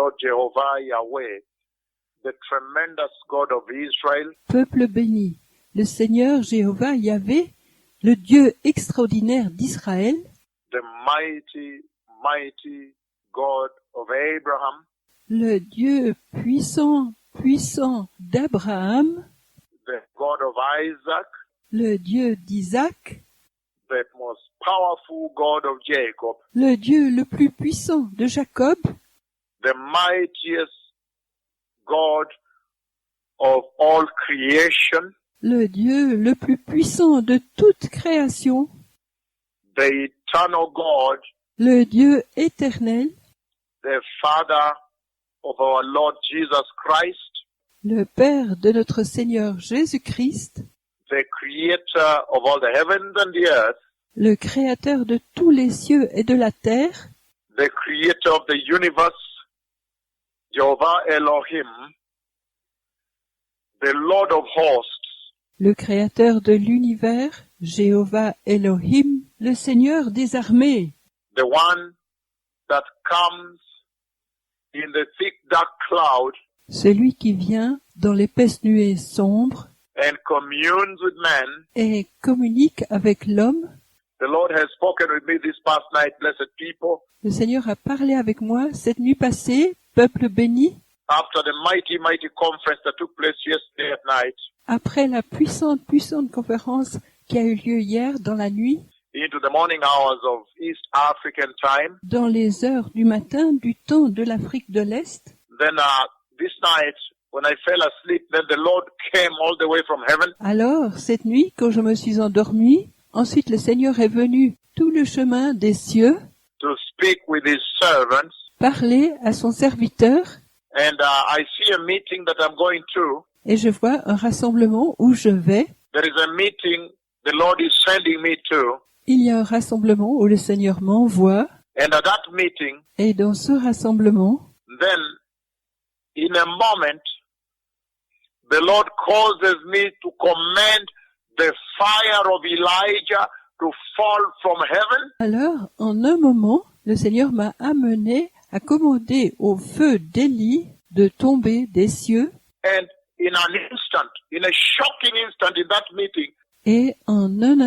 Lord Jehovah Yahweh, the tremendous God of Israel, Peuple béni, le Seigneur Jéhovah Yahvé, le Dieu extraordinaire d'Israël, the mighty, mighty God of Abraham, le Dieu puissant, puissant d'Abraham, the God of Isaac, le Dieu d'Isaac, the most powerful God of Jacob, le Dieu le plus puissant de Jacob, the mightiest God of all creation, le Dieu le plus puissant de toute création, the eternal God, le Dieu éternel, the Father of our Lord Jesus Christ, le Père de notre Seigneur Jésus-Christ, the creator of all the heavens and the earth, le Créateur de tous les cieux et de la terre, the creator of the universe, Jehovah Elohim, the Lord of hosts, le Créateur de l'univers, Jéhovah Elohim, le Seigneur des armées, the one that comes in the thick dark cloud celui qui vient dans l'épaisse nuée sombre and communes with man. et communique avec l'homme. The Lord has spoken with me this past night, blessed people, Le Seigneur a parlé avec moi cette nuit passée, peuple béni, after the mighty, mighty conference that took place yesterday at night, après la puissante, puissante conférence qui a eu lieu hier dans la nuit, into the morning hours of East African time. dans les heures du matin du temps de l'Afrique de l'Est. Then this night, when I fell asleep, then the Lord came all the way from heaven Alors, cette nuit, quand je me suis endormi, ensuite le Seigneur est venu tout le chemin des cieux, to speak with his servants. parler à son serviteur, And I see a meeting that I'm going to. et je vois un rassemblement où je vais. There is a meeting the Lord is sending me to. Il y a un rassemblement où le Seigneur m'envoie, And at that meeting, et dans ce rassemblement, then in a moment, the Lord causes me to command the fire of Elijah to fall from heaven. alors, en un moment, le Seigneur m'a amené à commander au feu d'Élie de tomber des cieux, And in an instant, in a shocking instant in that meeting, et en un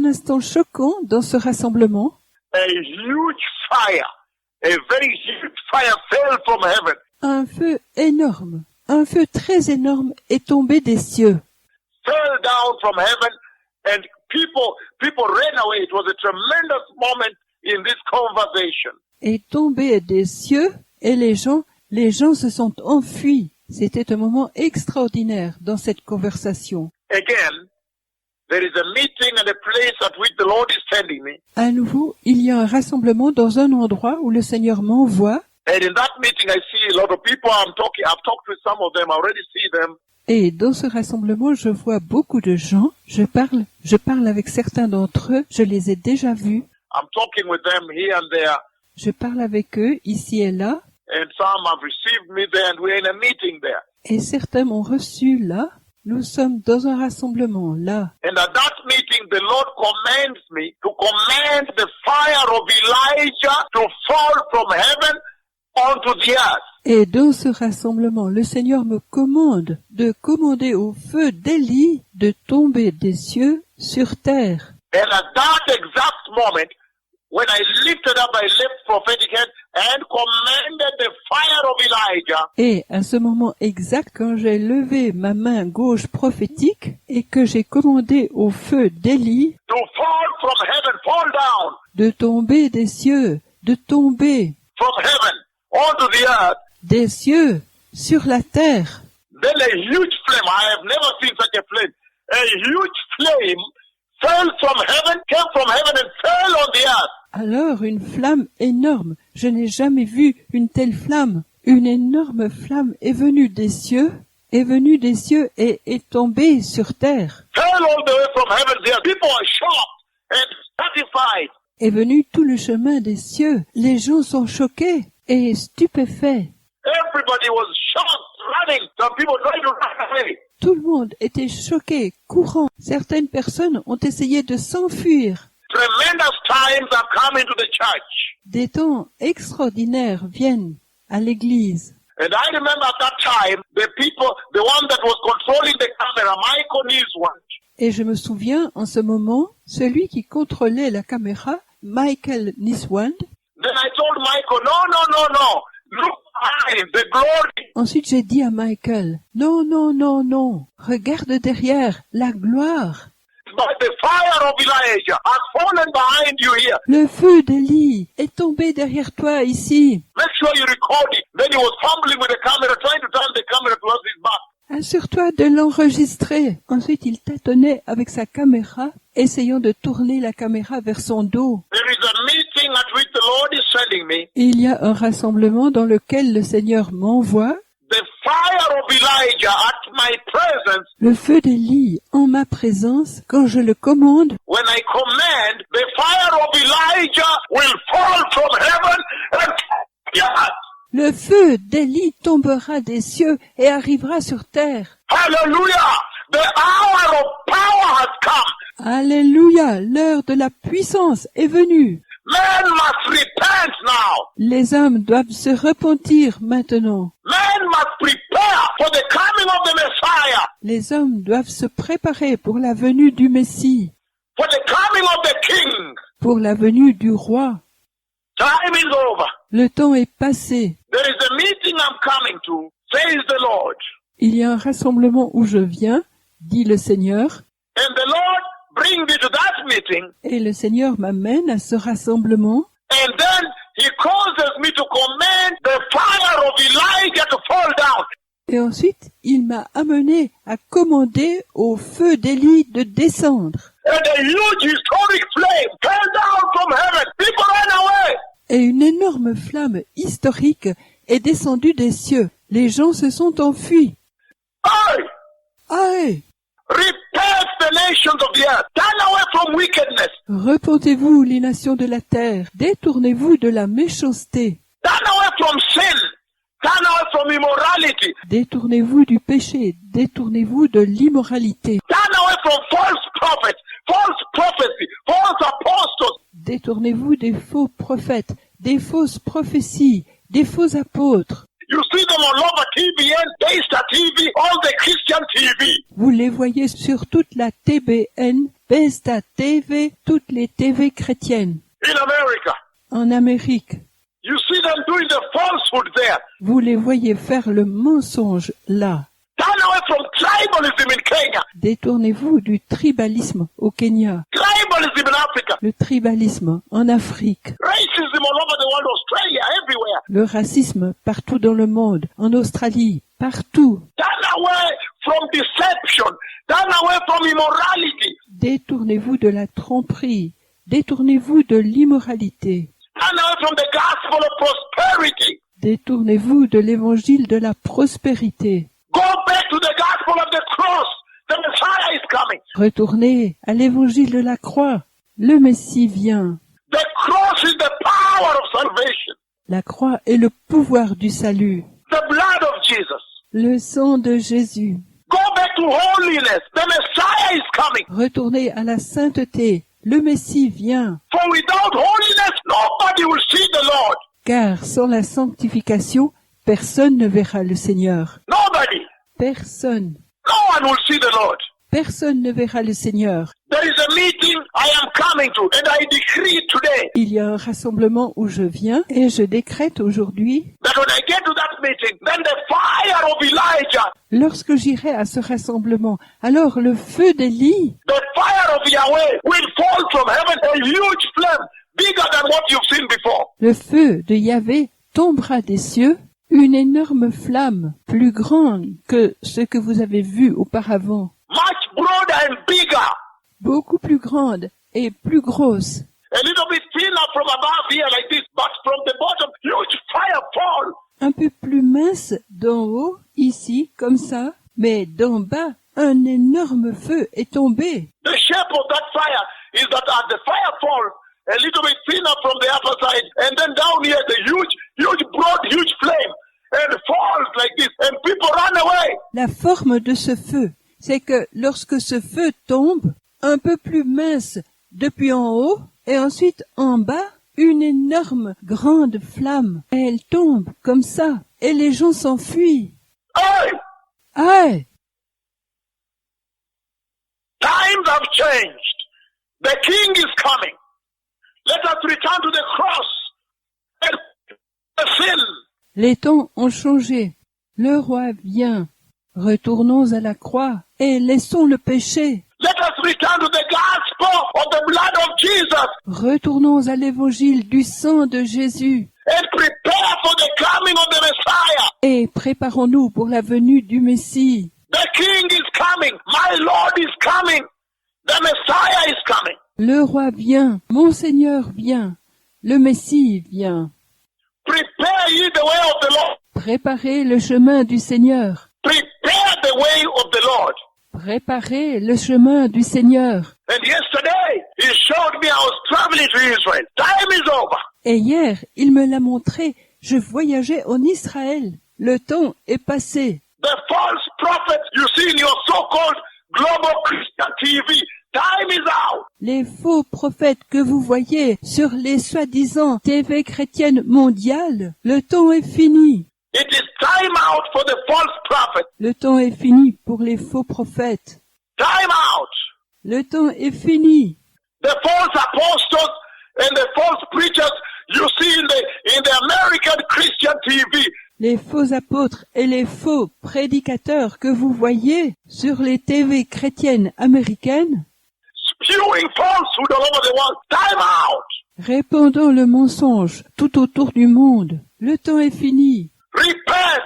instant choquant dans ce rassemblement, a huge fire, a very huge fire fell from heaven. un feu très énorme est tombé des cieux, Fell down from heaven, and people ran away. It was a tremendous moment in this conversation. est tombé des cieux, et les gens se sont enfuis. C'était un moment extraordinaire dans cette conversation. Again, there is a meeting and a place at which the Lord is sending me. À nouveau, il y a un rassemblement dans un endroit où le Seigneur m'envoie, And in that meeting, I see a lot of people. I've talked with some of them. I already see them. et dans ce rassemblement, je vois beaucoup de gens. Je parle avec certains d'entre eux, je les ai déjà vus. I'm talking with them here and there. Je parle avec eux ici et là, And some have received me there, and we're in a meeting there. et certains m'ont reçu là. Nous sommes dans un rassemblement là. And at that meeting, the Lord commands me to command the fire of Elijah to fall from heaven onto the earth. Et dans ce rassemblement, le Seigneur me commande de commander au feu d'Élie de tomber des cieux sur terre. And at that exact moment, when I lifted up my left prophetic hand and commanded the fire of Elijah, Et à ce moment exact, quand j'ai levé ma main gauche prophétique et que j'ai commandé au feu d'Élie to fall from heaven, fall down de tomber des cieux, de tomber from heaven onto the earth, des cieux sur la terre, then a huge flame, I have never seen such a flame, a huge flame fell from heaven, came from heaven and fell on the earth. alors une flamme énorme, je n'ai jamais vu une telle flamme, une énorme flamme est venue des cieux et est tombée sur terre, Fell all the way from heaven there. People are shocked and satisfied. est venue tout le chemin des cieux. Les gens sont choqués et stupéfaits. Everybody was shocked, running. Some people tried to run away. Tout le monde était choqué, courant. Certaines personnes ont essayé de s'enfuir. Tremendous times have come into the church. Des temps extraordinaires viennent à l'église. And I remember at that time, the one that was controlling the camera, Michael Niswan, Et je me souviens, en ce moment, celui qui contrôlait la caméra, Michael Niswand. then I told Michael, no, look behind, the glory. Ensuite, j'ai dit à Michael, non, regarde derrière, la gloire. But the fire of Elijah has fallen behind you here. Le feu d'Élie est tombé derrière toi ici. Make sure you record it. Then he was fumbling with the camera, trying to turn the camera towards his back. Assure-toi de l'enregistrer. Ensuite, il tâtonnait avec sa caméra, essayant de tourner la caméra vers son dos. There is a meeting at which the Lord is sending me. Il y a un rassemblement dans lequel le Seigneur m'envoie. The fire of Elijah at my presence. Le feu d'Élie en ma présence, quand je le commande, When I command, the fire of Elijah will fall from heaven and yes. le feu d'Élie tombera des cieux et arrivera sur terre. Hallelujah! The hour of power has come. Alléluia, l'heure de la puissance est venue. Men must repent now. Les hommes doivent se repentir maintenant. Men must prepare for the coming of the Messiah, Les hommes doivent se préparer pour la venue du Messie, for the coming of the King. pour la venue du roi. Time is over. Le temps est passé. There is a meeting I'm coming to, says the Lord. Il y a un rassemblement où je viens, dit le Seigneur, And the Lord brings me to that meeting, et le Seigneur m'amène à ce rassemblement. and then He causes me to command the fire of Elijah to fall down. Et ensuite, il m'a amené à commander au feu d'Élie de descendre. And a huge historic flame fell down from heaven. People ran away. Et une énorme flamme historique est descendue des cieux. Les gens se sont enfuis. Hey! Aïe! Repent the nations of the earth. Turn away from wickedness. Repentez-vous, les nations de la terre. Détournez-vous de la méchanceté. Turn away from sin. Turn away from immorality. Détournez-vous du péché. Détournez-vous de l'immoralité. Turn away from false prophets, false prophecy, false apostles. Détournez-vous des faux prophètes, des fausses prophéties, des faux apôtres. You see them all over TBN, Daystar TV, all the Christian TV. Vous les voyez sur toute la TBN, Besta TV, toutes les TV chrétiennes. In America, En Amérique, you see them doing the falsehood there. vous les voyez faire le mensonge là. Turn away from tribalism in Kenya, Détournez-vous du tribalisme au Kenya, tribalism in Africa, le tribalisme en Afrique, racism all over the world, Australia, everywhere. le racisme partout dans le monde, en Australie, partout. Turn away from deception. Turn away from immorality. Détournez-vous de la tromperie, détournez-vous de l'immoralité, Turn away from the gospel of prosperity. détournez-vous de l'évangile de la prospérité. Go back to the gospel of the cross. The Messiah is coming. Retournez à l'évangile de la croix. Le Messie vient. The cross is the power of salvation. La croix est le pouvoir du salut. The blood of Jesus. Le sang de Jésus. Go back to holiness. The Messiah is coming. Retournez à la sainteté. Le Messie vient. For without holiness, nobody will see the Lord. Car sans la sanctification, personne ne verra le Seigneur. Nobody. Personne. No one will see the Lord. Personne ne verra le Seigneur. There is a meeting I am coming to, and I decree today Il y a un rassemblement où je viens et je décrète aujourd'hui, that when I get to that meeting, then the fire of Elijah, lorsque j'irai à ce rassemblement, alors le feu d'Élie, the fire of Yahweh will fall from heaven, a huge flame, bigger than what you've seen before. le feu de Yahvé tombera des cieux, une énorme flamme, plus grande que ce que vous avez vu auparavant, Much broader and bigger. beaucoup plus grande et plus grosse, A little bit thinner from above here like this, but from the bottom, huge fire fall. un peu plus mince d'en haut, ici, comme ça, mais d'en bas, un énorme feu est tombé. The shape of that fire is that as the fire falls, a little bit thinner from the upper side, and then down here the huge, broad, huge flame, and falls like this, and people run away. La forme de ce feu, c'est que lorsque ce feu tombe, un peu plus mince depuis en haut, et ensuite en bas, une énorme grande flamme. Et elle tombe comme ça. Et les gens s'enfuient. Hey! Aïe! Times have changed. The king is coming. Let us return to the cross and the sin. Les temps ont changé. Le roi vient. Retournons à la croix et laissons le péché. Let us return to the gospel of the blood of Jesus Retournons à l'évangile du sang de Jésus and prepare for the coming of the Messiah. et préparons-nous pour la venue du Messie. The king is coming. My Lord is coming. The Messiah is coming. Le roi vient, mon Seigneur vient, le Messie vient. Prepare ye the way of the Lord. Préparez le chemin du Seigneur. Prepare the way of the Lord. Préparez le chemin du Seigneur. And yesterday, he showed me I was traveling to Israel. Time is over. Et hier, il me l'a montré, je voyageais en Israël. Le temps est passé. The false prophets you see in your so-called global Christian TV, time is out. Les faux prophètes que vous voyez sur les soi-disant TV chrétiennes mondiales, le temps est fini. It is time out for the false prophets. Le temps est fini pour les faux prophètes. Time out. Le temps est fini. The false apostles and the false preachers you see in the American Christian TV. Les faux apôtres et les faux prédicateurs que vous voyez sur les TV chrétiennes américaines, Spewing falsehood all over the world. Time out. répandant le mensonge tout autour du monde. Le temps est fini. Repent.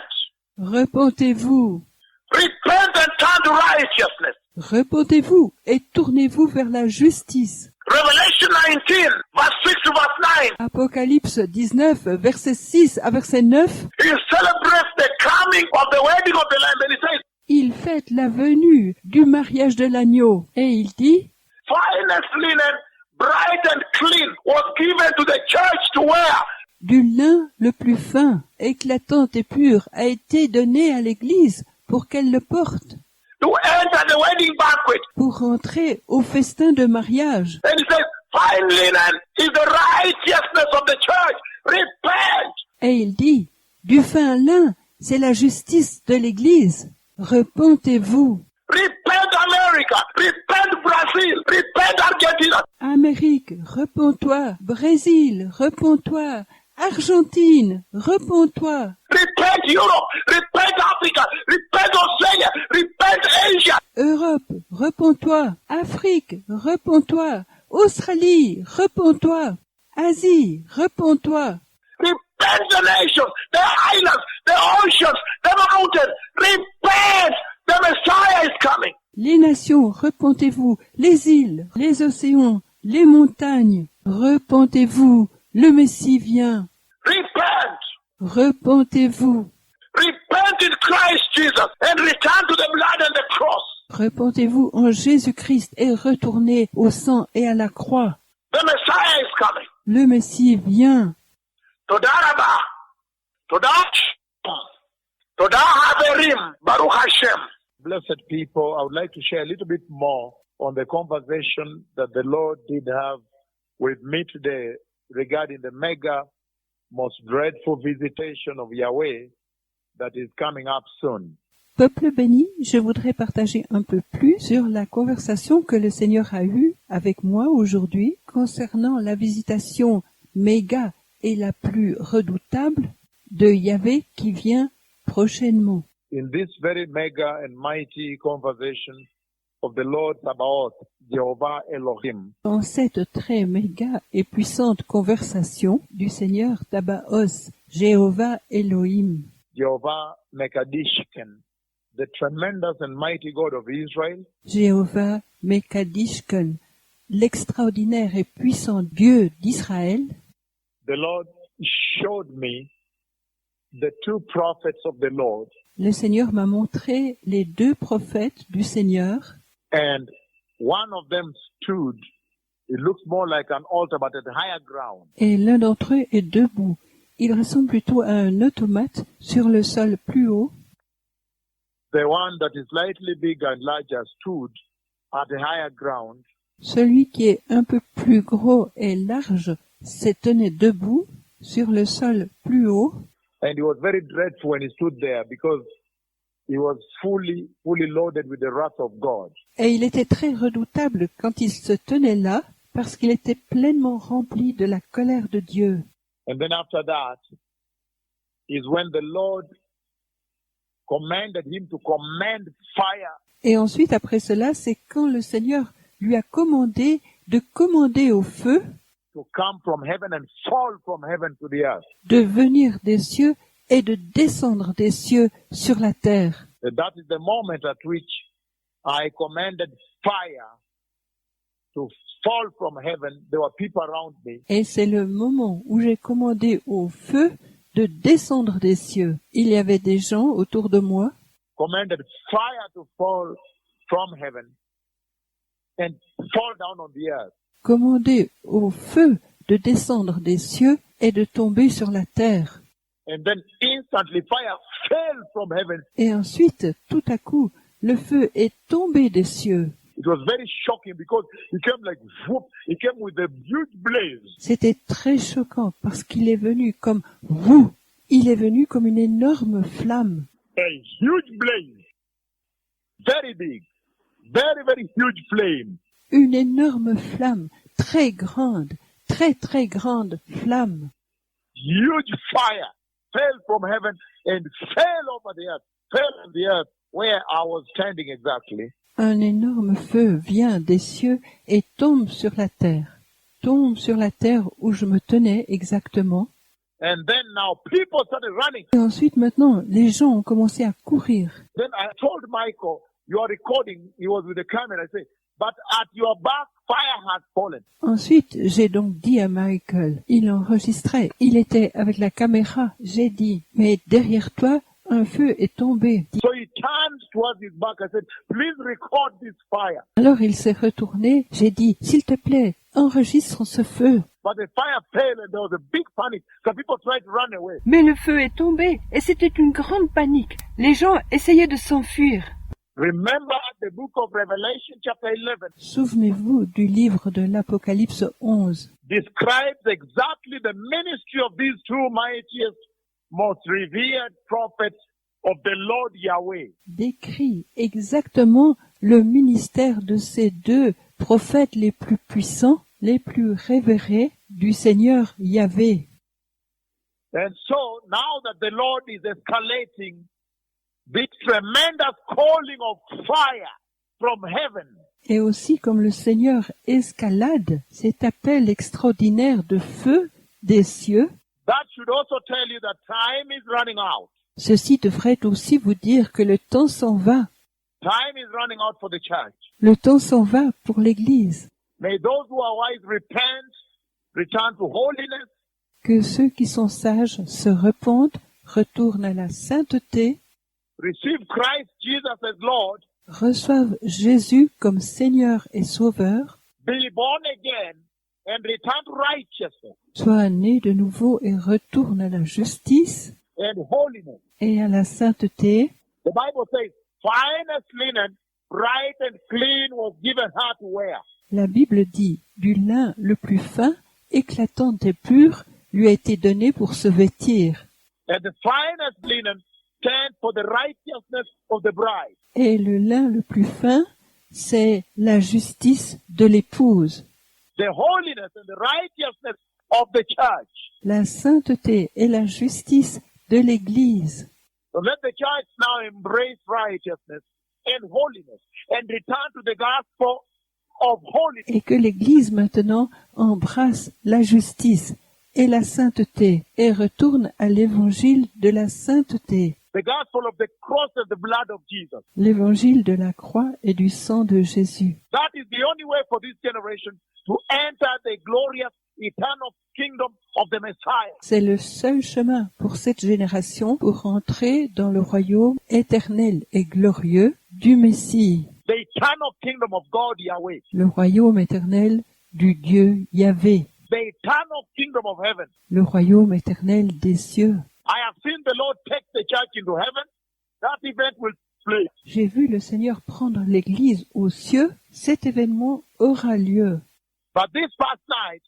Repentez-vous. Repent and turn to righteousness. Repentez-vous et tournez-vous vers la justice. Revelation 19, verse 6 to verse 9. Apocalypse 19, verset 6 à verset 9, He celebrates the coming of the wedding of the Lamb. And he says, il fête la venue du mariage de l'agneau. Et il dit, finest linen, bright and clean, was given to the church to wear. du lin le plus fin, éclatant et pur a été donné à l'Église pour qu'elle le porte, To enter the wedding banquet. pour rentrer au festin de mariage. And he says, fine linen is the righteousness of the church. Repent. Et il dit, du fin lin, c'est la justice de l'Église. Repentez-vous. Repent America. Repent Brazil. Repent Argentina. Amérique, repens-toi. Brésil, repens-toi. Argentine, repens-toi. Repent Europe. Repent Africa. Repent Australia. Repent Asia. Europe, repens-toi. Afrique, repens-toi. Australie, repens-toi. Asie, repens-toi. Repent the nations, the islands, the oceans, the mountains. Repent. The Messiah is coming. Les nations, repentez-vous. Les îles, les océans, les montagnes, repentez-vous. Le Messie vient. Repent. Repentez-vous. Repent in Christ Jesus and return to the blood and the cross. Repentez-vous en Jésus-Christ et retournez au sang et à la croix. The Messiah is coming. Le Messie vient. Toda Rabba. Toda Shem. Toda Haverim. Baruch Hashem. Blessed people, I would like to share a little bit more on the conversation that the Lord did have with me today regarding the mega, most dreadful visitation of Yahweh that is coming up soon. Peuple béni, je voudrais partager un peu plus sur la conversation que le Seigneur a eue avec moi aujourd'hui concernant la visitation méga et la plus redoutable de Yahvé qui vient prochainement. In this very mega and mighty conversation of the Lord Sabaoth, Jehovah Elohim, Dans cette très méga et puissante conversation du Seigneur Tabaoth, Jéhovah Elohim, Jehovah Mekadishken, the tremendous and mighty God of Israel, Jéhovah Mekadishken, l'extraordinaire et puissant Dieu d'Israël, the Lord showed me the two prophets of the Lord. le Seigneur m'a montré les deux prophètes du Seigneur, And one of them stood, it looks more like an altar, but at higher ground. et l'un d'entre eux est debout. Il ressemble plutôt à un automate sur le sol plus haut. The one that is slightly bigger and larger stood at a higher ground. Celui qui est un peu plus gros et large se tenait debout sur le sol plus haut, and he was very dreadful when he stood there because he was fully loaded with the wrath of God. et il était très redoutable quand il se tenait là, parce qu'il était pleinement rempli de la colère de Dieu. And then after that is when the Lord commanded him to command fire Et ensuite, après cela, c'est quand le Seigneur lui a commandé de commander au feu to come from heaven and fall from heaven to the earth. de venir des cieux et de descendre des cieux sur la terre. And that is the moment at which I commanded fire to fall from heaven. There were people around me. Et c'est le moment où j'ai commandé au feu de descendre des cieux. Il y avait des gens autour de moi, Commanded fire to fall from heaven and fall down on the earth. commandé au feu de descendre des cieux et de tomber sur la terre. And then instantly fire fell from heaven. Et ensuite, tout à coup, le feu est tombé des cieux. It was very shocking because he came like whoop. He came with a huge blaze. C'était très choquant parce qu'il est venu comme vous. Il est venu comme une énorme flamme. A huge blaze. Very big. Very, very huge flame. Une énorme flamme, très grande flamme. Huge fire fell from heaven and fell over the earth. Fell on the earth where I was standing exactly. Un énorme feu vient des cieux et tombe sur la terre. Tombe sur la terre où je me tenais exactement. And then now people started running. Et ensuite, maintenant, les gens ont commencé à courir. Then I told Michael, you are recording. He was with the camera. I said, but at your back, fire has fallen. Ensuite, j'ai donc dit à Michael, il enregistrait, il était avec la caméra. J'ai dit, mais derrière toi, un feu est tombé. So he turned towards his back. I said, please record this fire. Alors il s'est retourné. J'ai dit, s'il te plaît, enregistre ce feu. But the fire fell and there was a big panic. So people tried to run away. Mais le feu est tombé et c'était une grande panique. Les gens essayaient de s'enfuir. Remember the book of Revelation chapter 11 Souvenez-vous du livre de l'Apocalypse 11. describes exactly the ministry of these two mightiest, most revered prophets of the Lord Yahweh. Décrit exactement le ministère de ces deux prophètes les plus puissants, les plus révérés du Seigneur Yahvé. And so now that the Lord is escalating this tremendous calling of fire from heaven, Et aussi comme le Seigneur escalade cet appel extraordinaire de feu des cieux, that should also tell you that time is running out. ceci devrait aussi vous dire que le temps s'en va. Time is running out for the church. Le temps s'en va pour l'Église. May those who are wise repent, return to holiness, Que ceux qui sont sages se repentent, retournent à la sainteté, receive Christ Jesus as Lord, reçoivent Jésus comme Seigneur et Sauveur, be born again, and return to righteousness soient nés de nouveau et retournent à la justice and holiness. et à la sainteté. The Bible says, finest linen, bright and clean, was given her to wear. La Bible dit, du lin le plus fin, éclatant et pur, lui a été donné pour se vêtir. And the finest linen stands for the righteousness of the bride. Et le lin le plus fin, c'est la justice de l'épouse. The holiness and the righteousness of the church. La sainteté et la justice de l'Église. So let the church now embrace righteousness and holiness and return to the gospel of holiness. Et que l'Église maintenant embrasse la justice et la sainteté et retourne à l'évangile de la sainteté, The gospel of the cross and the blood of Jesus. l'évangile de la croix et du sang de Jésus. That is the only way for this generation to enter the glorious eternal kingdom of the Messiah. C'est le seul chemin pour cette génération pour entrer dans le royaume éternel et glorieux du Messie, The eternal kingdom of God Yahweh. le royaume éternel du Dieu Yahvé, The eternal kingdom of heaven. le royaume éternel des cieux. I have seen the Lord take the church into heaven. That event will place. J'ai vu le Seigneur prendre l'Église aux cieux. Cet événement aura lieu. But this past night,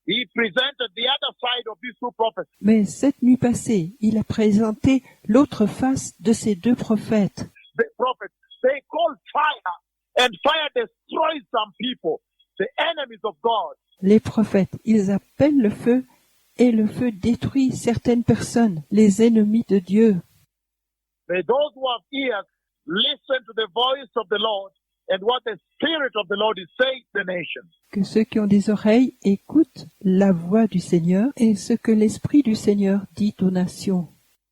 he presented the other side of these two prophets. Mais cette nuit passée, il a présenté l'autre face de ces deux prophètes. The prophets, they call fire, and fire destroys some people, the enemies of God. Les prophètes, ils appellent le feu, et le feu détruit certaines personnes, les ennemis de Dieu. May those who have ears listen to the voice of the Lord and what the Spirit of the Lord is saying to the nations. Que ceux qui ont des oreilles écoutent la voix du Seigneur et ce que l'Esprit du Seigneur dit aux nations.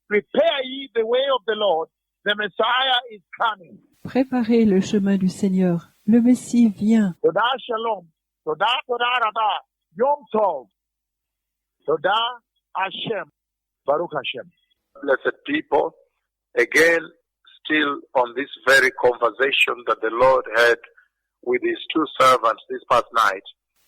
Prepare ye the way of the Lord, the Messiah is coming. Préparez le chemin du Seigneur, le Messie vient. Toda Shalom, Toda Rabba, Yom Tov, Toda Hashem, Baruch Hashem. Blessed people, again, still on this very conversation that the Lord had with his two servants this past night.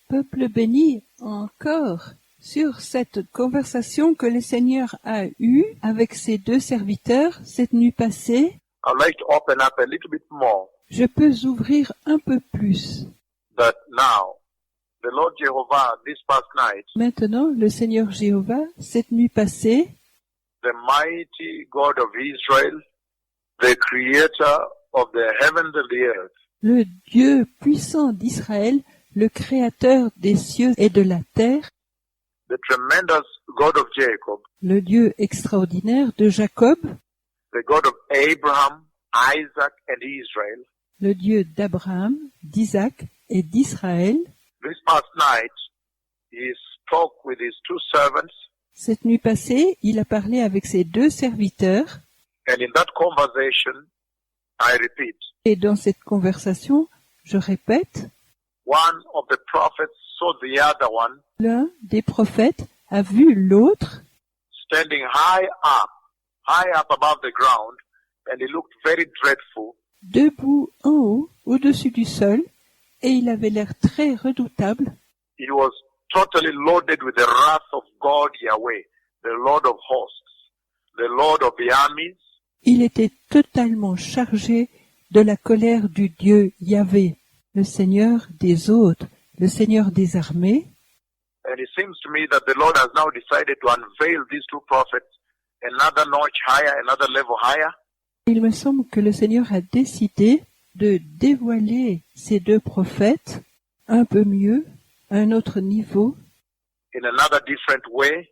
Peuple béni, encore sur cette conversation que le Seigneur a eue avec ses deux serviteurs cette nuit passée, I'd like to open up a little bit more je peux ouvrir un peu plus. that now the Lord Jehovah this past night, Maintenant, le Seigneur Jéhovah, cette nuit passée, the mighty God of Israel, the creator of the heavens and the earth, le Dieu puissant d'Israël, le Créateur des cieux et de la terre, the tremendous God of Jacob, le Dieu extraordinaire de Jacob, the God of Abraham, Isaac, and Israel, le Dieu d'Abraham, d'Isaac et d'Israël, this past night, he spoke with his two servants, cette nuit passée, il a parlé avec ses deux serviteurs, and in that conversation, I repeat, et dans cette conversation, je répète, one of the prophets saw the other one l'un des prophètes a vu l'autre standing high up above the ground, and he looked very dreadful. debout en haut, au-dessus du sol, et il avait l'air très redoutable. He was totally loaded with the wrath of God Yahweh, the Lord of hosts, the Lord of the armies, Il était totalement chargé de la colère du Dieu Yahvé, le Seigneur des hôtes, le Seigneur des armées. and it seems to me that the Lord has now decided to unveil these two prophets another notch higher, another level higher, Il me semble que le Seigneur a décidé de dévoiler ces deux prophètes un peu mieux, à un autre niveau, in another different way,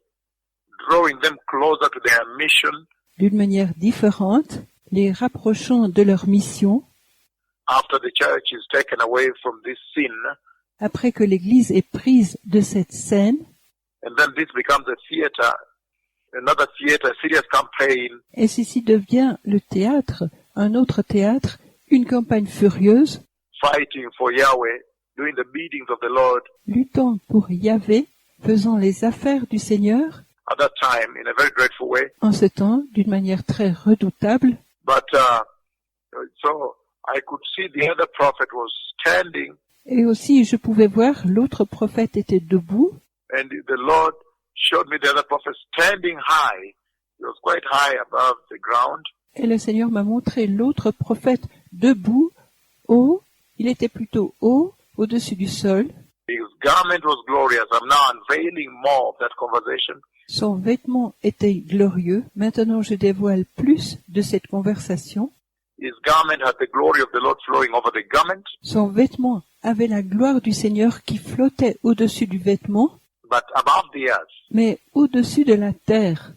drawing them closer to their mission, d'une manière différente, les rapprochant de leur mission, after the church is taken away from this sin, après que l'Église est prise de cette scène, and then this becomes a theater, another theater, a serious campaign, et ceci devient le théâtre, un autre théâtre, une campagne furieuse, fighting for Yahweh, doing the biddings of the Lord, luttant pour Yahvé, faisant les affaires du Seigneur, at that time in a very dreadful way. en ce temps, d'une manière très redoutable. But so I could see the other prophet was standing, Et aussi, je pouvais voir, l'autre prophète était debout, and the Lord showed me the other prophet standing high. He was quite high above the ground, et le Seigneur m'a montré l'autre prophète debout, haut, il était plutôt haut, au-dessus du sol. his garment was glorious. I'm now unveiling more of that conversation. Son vêtement était glorieux. Maintenant, je dévoile plus de cette conversation. His garment had the glory of the Lord flowing over the garment, Son vêtement avait la gloire du Seigneur qui flottait au-dessus du vêtement, but above the earth. mais au-dessus de la terre.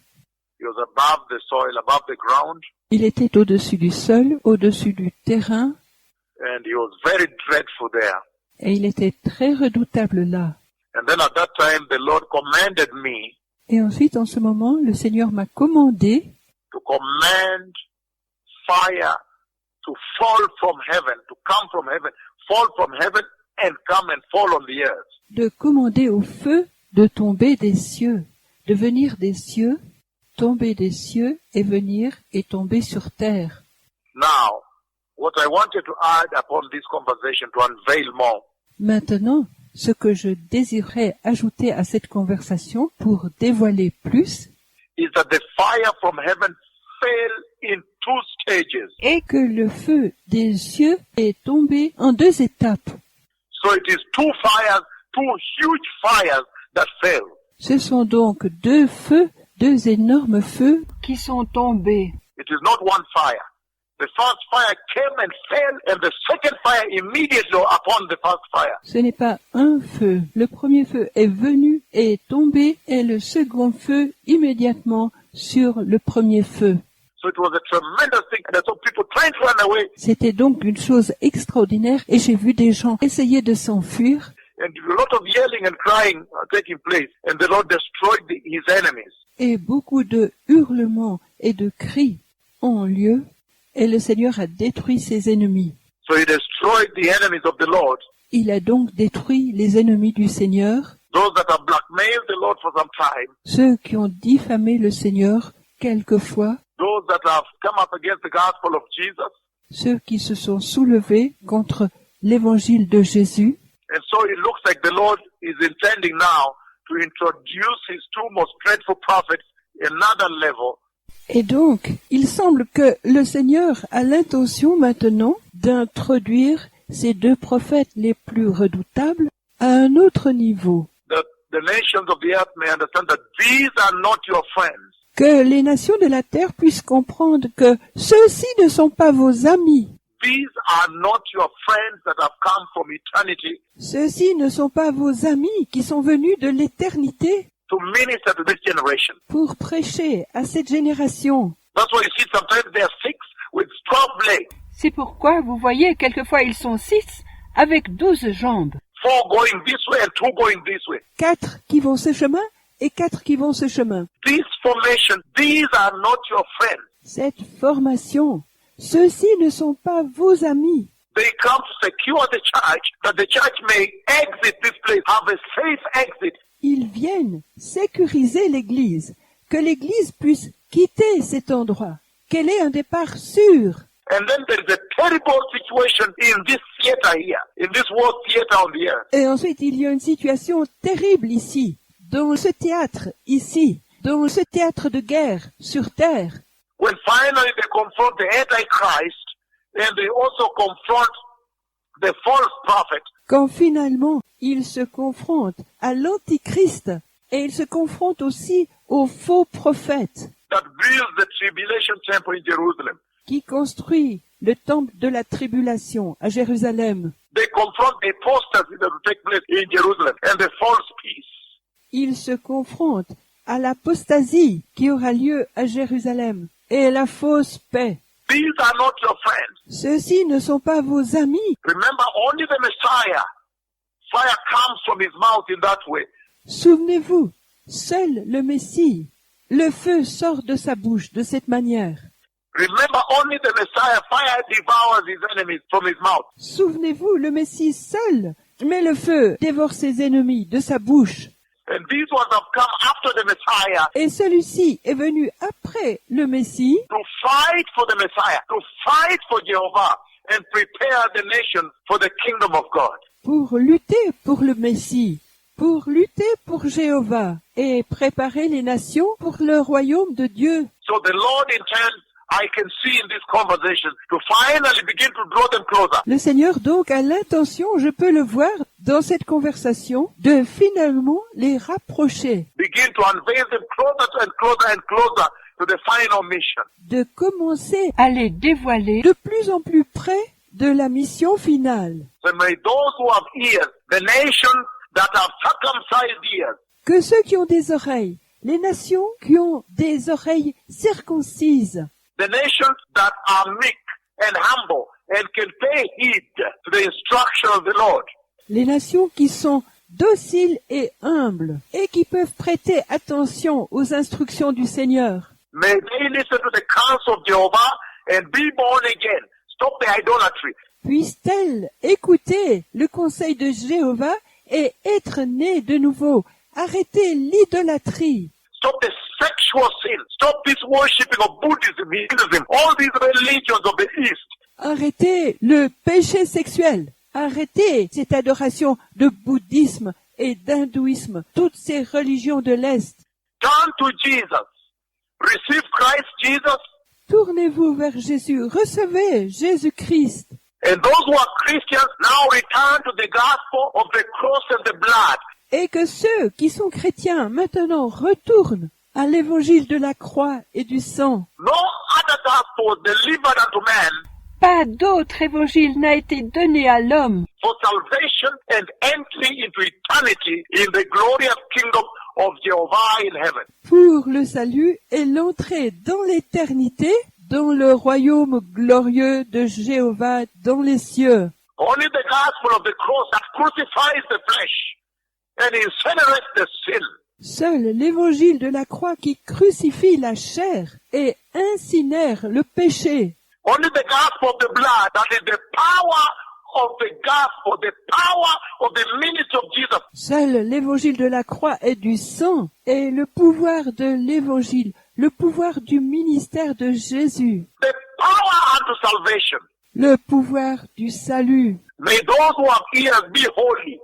He was above the soil, above the ground, Il était au-dessus du sol, au-dessus du terrain, and he was very dreadful there. et il était très redoutable là. And then at that time, the Lord commanded me Et ensuite, en ce moment, le Seigneur m'a commandé to command fire to fall from heaven, to come from heaven, fall from heaven and come and fall on the earth. de commander au feu de tomber des cieux, de venir des cieux, tomber des cieux et venir et tomber sur terre. Now, what I wanted to add upon this conversation to unveil more Maintenant, ce que je désirais ajouter à cette conversation pour dévoiler plus is that the fire from heaven fell in two stages. est que le feu des cieux est tombé en deux étapes. So it is two fires, two huge fires that fell. Ce sont donc deux feux, deux énormes feux qui sont tombés. It is not one fire. The first fire came and fell, and the second fire immediately upon the first fire. Ce n'est pas un feu. Le premier feu est venu et est tombé, et le second feu immédiatement sur le premier feu. So it was a tremendous thing, and I saw people trying to run away, C'était donc une chose extraordinaire, et j'ai vu des gens essayer de s'enfuir, and a lot of yelling and crying taking place, and the Lord destroyed his enemies. et beaucoup de hurlements et de cris ont lieu, et le Seigneur a détruit ses ennemis. So he destroyed the enemies of the Lord, Il a donc détruit les ennemis du Seigneur, those that have blackmailed the Lord for some time, ceux qui ont diffamé le Seigneur quelquefois, those that have come up against the gospel of Jesus. ceux qui se sont soulevés contre l'évangile de Jésus. And so it looks like the Lord is intending now to introduce his two most dreadful prophets another level. Et donc, il semble que le Seigneur a l'intention maintenant d'introduire ces deux prophètes les plus redoutables à un autre niveau. The nations of the earth may understand that these are not your friends. Que les nations de la terre puissent comprendre que ceux-ci ne sont pas vos amis. These are not your friends that have come from eternity Ceux-ci ne sont pas vos amis qui sont venus de l'éternité to minister to this generation. pour prêcher à cette génération. That's why you see sometimes they are 6 with 12 legs, C'est pourquoi vous voyez quelquefois ils sont 6 avec 12 jambes. 4 going this way and 2 going this way. 4 qui vont ce chemin et 4 qui vont ce chemin. This formation, these are not your friends. Cette formation, ceux-ci ne sont pas vos amis. They come to secure the church, that the church may exit this place, have a safe exit. Ils viennent sécuriser l'Église, que l'Église puisse quitter cet endroit, qu'elle ait un départ sûr. And then there is a terrible situation in this theater here, in this world theater on the earth. Et ensuite, il y a une situation terrible ici, dans ce théâtre ici, dans ce théâtre de guerre sur terre. When finally they confront the Antichrist, and they also confront the false prophet, Quand finalement ils se confrontent à l'Antichrist et ils se confrontent aussi aux faux prophètes that builds the tribulation temple in Jerusalem. qui construit le temple de la tribulation à Jérusalem. They confront the apostasy that will take place in Jerusalem and the false peace. Ils se confrontent à l'apostasie qui aura lieu à Jérusalem et la fausse paix. These are not your friends. Ceux-ci ne sont pas vos amis. Remember, only the Messiah, fire comes from his mouth in that way. Souvenez-vous, seul le Messie, le feu sort de sa bouche de cette manière. Remember, only the Messiah, fire devours his enemies from his mouth. Souvenez-vous, le Messie seul, mais le feu dévore ses ennemis de sa bouche. And these ones have come after the Messiah Et celui-ci est venu après le Messie to fight for the Messiah, to fight for Jehovah, and prepare the nation for the kingdom of God. pour lutter pour le Messie, pour lutter pour Jéhovah et préparer les nations pour le royaume de Dieu. So the Lord intends, I can see in this conversation, to finally begin to draw them closer. Le Seigneur donc a l'intention, je peux le voir dans cette conversation, de finalement les rapprocher, Begin to unveil them closer and closer and closer to the final mission. de commencer à les dévoiler de plus en plus près de la mission finale. So may those who have ears, the nations that have circumcised ears, Que ceux qui ont des oreilles, les nations qui ont des oreilles circoncises, the nations that are meek and humble and can pay heed to the instruction of the Lord, les nations qui sont dociles et humbles et qui peuvent prêter attention aux instructions du Seigneur. may they listen to the counsel of Jehovah and be born again. Stop the idolatry. Puissent-elles écouter le conseil de Jéhovah et être nées de nouveau, arrêter l'idolâtrie, Stop the sexual sin. Stop this worshipping of Buddhism, Hinduism, all these religions of the East. arrêter le péché sexuel, arrêter cette adoration de bouddhisme et d'hindouisme, toutes ces religions de l'Est. Turn to Jesus. Receive Christ Jesus. Tournez-vous vers Jésus, recevez Jésus-Christ. And those who are Christians now return to the gospel of the cross and the blood. et que ceux qui sont chrétiens maintenant retournent à l'évangile de la croix et du sang. No other gospel was delivered unto man Pas d'autre évangile n'a été donné à l'homme for salvation and entry into eternity in the glorious kingdom of Jehovah in heaven. pour le salut et l'entrée dans l'éternité, dans le royaume glorieux de Jéhovah dans les cieux. Only the gospel of the cross that crucifies the flesh and incinerates the sin. Seul l'évangile de la croix qui crucifie la chair et incinère le péché. Only the gospel of the blood that is the power of the gospel, the power of the ministry of Jesus. Seul l'évangile de la croix et du sang est le pouvoir de l'évangile, le pouvoir du ministère de Jésus, The power unto salvation. le pouvoir du salut. May those who have ears be holy.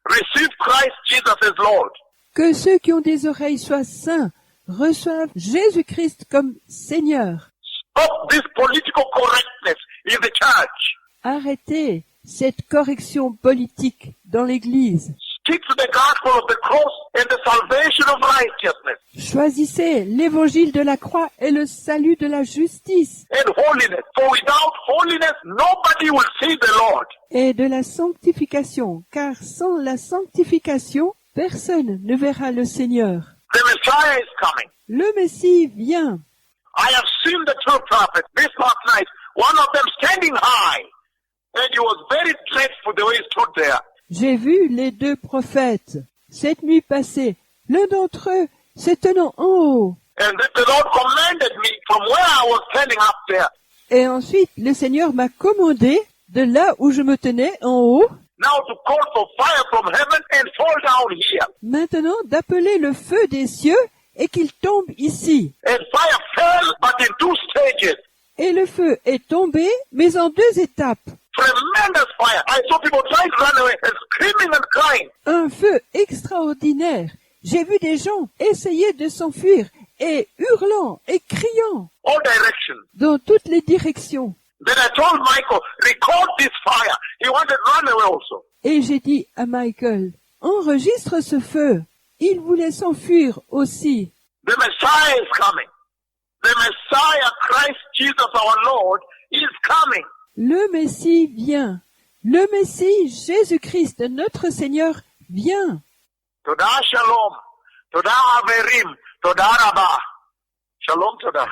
Receive Christ Jesus as Lord. Que ceux qui ont des oreilles soient saints, reçoivent Jésus-Christ comme Seigneur. Stop this political correctness in the church. Arrêtez cette correction politique dans l'Église. Stick to the gospel of the cross and the salvation of righteousness Choisissez l'évangile de la croix et le salut de la justice and holiness. For without holiness, nobody will see the Lord. et de la sanctification, car sans la sanctification, personne ne verra le Seigneur. The Messiah is coming. Le Messie vient. I have seen the two prophets this last night, one of them standing high, and he was very dreadful the way he stood there. J'ai vu les deux prophètes cette nuit passée, l'un d'entre eux se tenant en haut. And the Lord commanded me from where I was standing up there. Et ensuite, le Seigneur m'a commandé, de là où je me tenais en haut, Now to call for fire from heaven and fall down here. maintenant d'appeler le feu des cieux et qu'il tombe ici. And fire fell, but in two stages. Et le feu est tombé, mais en deux étapes. Tremendous fire. I saw people trying to run away and screaming and crying. Un feu extraordinaire. J'ai vu des gens essayer de s'enfuir et hurlant et criant All directions. dans toutes les directions. Then I told Michael, record this fire. He wanted to run away also. Et j'ai dit à Michael, enregistre ce feu. Il voulait s'enfuir aussi. The Messiah is coming. The Messiah, Christ Jesus our Lord, is coming. Le Messie vient. Le Messie, Jésus-Christ, notre Seigneur, vient. Toda shalom. Toda averim. Toda rabah. Shalom toda.